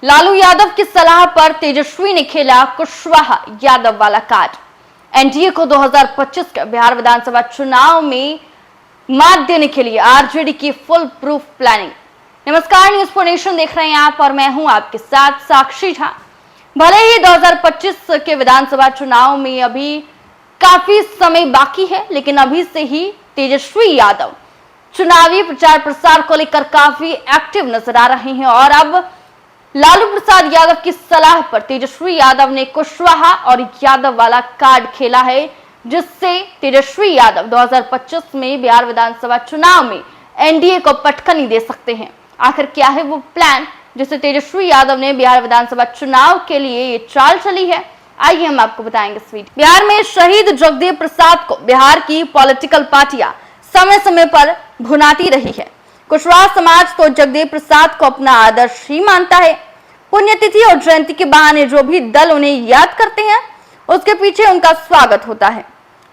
लालू यादव की सलाह पर तेजस्वी ने खेला कुशवाहा यादव वाला कार्ड। एनडीए को 2025 के बिहार विधानसभा चुनाव में मात देने के लिए आरजेडी की फुल प्रूफ प्लानिंग। नमस्कार, न्यूज फॉर नेशन देख रहे हैं आप और मैं हूं आपके साथ साक्षी झा। भले ही 2025 के विधानसभा चुनाव में अभी काफी समय बाकी है, लेकिन अभी से ही तेजस्वी यादव चुनावी प्रचार प्रसार को लेकर काफी एक्टिव नजर आ रहे हैं और अब लालू प्रसाद यादव की सलाह पर तेजस्वी यादव ने कुशवाहा और यादव वाला कार्ड खेला है, जिससे तेजस्वी यादव 2025 में बिहार विधानसभा चुनाव में एनडीए को पटखनी दे सकते हैं। आखिर क्या है वो प्लान जिसे तेजस्वी यादव ने बिहार विधानसभा चुनाव के लिए ये चाल चली है, आइए हम आपको बताएंगे इस वीडियो। बिहार में शहीद जगदेव प्रसाद को बिहार की पॉलिटिकल पार्टियां समय समय पर भुनाती रही है। कुशवाहा समाज तो जगदेव प्रसाद को अपना आदर्श ही मानता है। पुण्यतिथि और जयंती के बहाने जो भी दल उन्हें याद करते हैं, उसके पीछे उनका स्वागत होता है।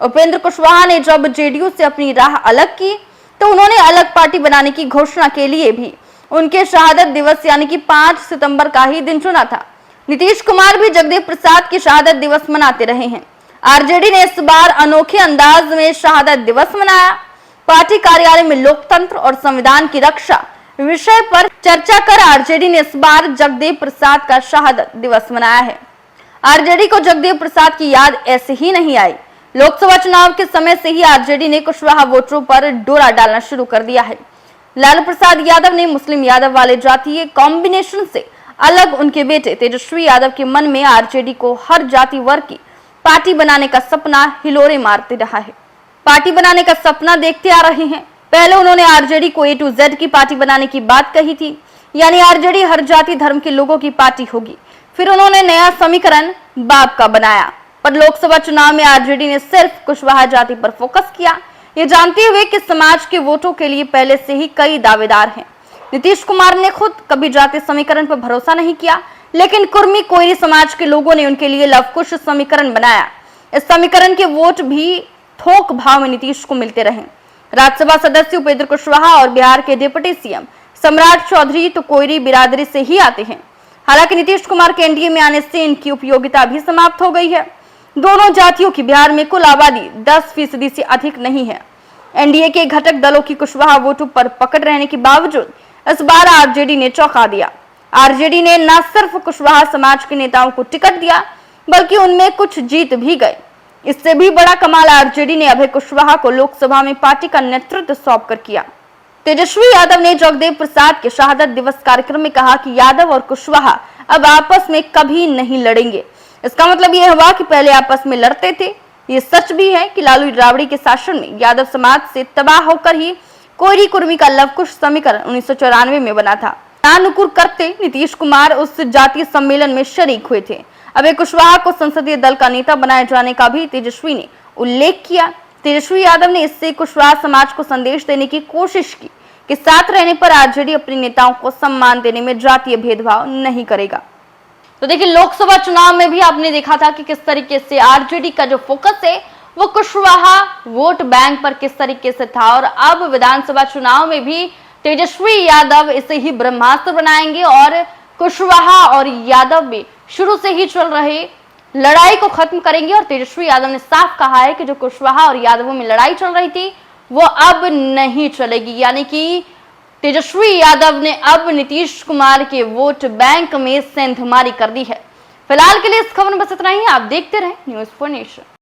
उपेंद्र कुशवाहा ने जब जेडीयू से अपनी राह अलग की, तो उन्होंने अलग पार्टी बनाने की घोषणा के लिए भी उनके शहादत दिवस यानी कि 5 सितंबर का ही दिन चुना था। नीतीश कुमार भी जगदेव प्रसाद की शहादत दिवस मनाते रहे हैं। आरजेडी ने इस बार अनोखे अंदाज में शहादत दिवस मनाया। पार्टी कार्यालय में लोकतंत्र और संविधान की रक्षा विषय पर चर्चा कर आरजेडी ने इस बार जगदेव प्रसाद का शहादत दिवस मनाया है। आरजेडी को जगदेव प्रसाद की याद ऐसे ही नहीं आई। लोकसभा चुनाव के समय से ही आरजेडी ने कुशवाहा वोटरों पर डोरा डालना शुरू कर दिया है। लालू प्रसाद यादव ने मुस्लिम यादव वाले जातीय कॉम्बिनेशन से अलग उनके बेटे तेजस्वी यादव के मन में आरजेडी को हर जाति वर्ग की पार्टी बनाने का सपना हिलोरे मारते रहा है। पार्टी बनाने का सपना देखते आ रहे हैं। पहले उन्होंने आरजेडी को A to Z की पार्टी बनाने की बात कही थी, यानी आरजेडी हर जाति धर्म के लोगों की पार्टी होगी। फिर उन्होंने नया समीकरण बाप का बनाया, पर लोकसभा चुनाव में आरजेडी ने सिर्फ कुशवाहा जाति पर फोकस किया, ये जानते हुए कि समाज के वोटों के लिए पहले से ही कई दावेदार हैं। नीतीश कुमार ने खुद कभी जाति समीकरण पर भरोसा नहीं किया, लेकिन कुर्मी कोयरी समाज के लोगों ने उनके लिए लवकुश समीकरण बनाया। इस समीकरण के वोट भी थोक भाव में नीतीश को मिलते रहे। राज्यसभा सदस्य उपेंद्र कुशवाहा और बिहार के डिप्टी सीएम सम्राट चौधरी तो कोयरी बिरादरी से ही आते हैं। हालांकि नीतीश कुमार के एनडीए में आने से इनकी उपयोगिता भी समाप्त हो गई है। दोनों जातियों की बिहार में कुल आबादी 10% से अधिक नहीं है। एनडीए के घटक दलों की कुशवाहा वोटों पर पकड़ रहने के बावजूद इस बार आरजेडी ने चौंका दिया। आरजेडी ने न सिर्फ कुशवाहा समाज के नेताओं को टिकट दिया, बल्कि उनमें कुछ जीत भी गए। इससे भी बड़ा कमाल आरजेडी ने अभय कुशवाहा को लोकसभा में पार्टी का नेतृत्व सौंप कर किया। तेजस्वी यादव ने जगदेव प्रसाद के शहादत दिवस कार्यक्रम में कहा कि यादव और कुशवाहा अब आपस में कभी नहीं लड़ेंगे। इसका मतलब यह हुआ कि पहले आपस में लड़ते थे। ये सच भी है कि लालू राबड़ी के शासन में यादव समाज से तबाह होकर ही कोयरी कुर्मी का लवकुश समीकरण 1994 में बना था। अनुकूल करते नीतीश कुमार उस जातीय सम्मेलन में शरीक हुए थे। अभय कुशवाहा को संसदीय दल का नेता बनाए जाने का भी तेजस्वी ने उल्लेख किया। तेजस्वी यादव ने इससे कुशवाहा समाज को संदेश देने की कोशिश की कि साथ रहने पर आरजेडी अपने नेताओं को सम्मान देने में जातीय भेदभाव नहीं करेगा। तो देखिए, लोकसभा चुनाव में भी आपने देखा था कि किस तरीके से आरजेडी का जो फोकस है वो कुशवाहा वोट बैंक पर किस तरीके से था, और अब विधानसभा चुनाव में भी तेजस्वी यादव इसे ही ब्रह्मास्त्र बनाएंगे और कुशवाहा और यादव में शुरू से ही चल रहे लड़ाई को खत्म करेंगे। और तेजस्वी यादव ने साफ कहा है कि जो कुशवाहा और यादवों में लड़ाई चल रही थी वो अब नहीं चलेगी, यानी कि तेजस्वी यादव ने अब नीतीश कुमार के वोट बैंक में सेंधमारी कर दी है। फिलहाल के लिए इस खबर में बस इतना ही। आप देखते रहें न्यूज फॉर नेशन।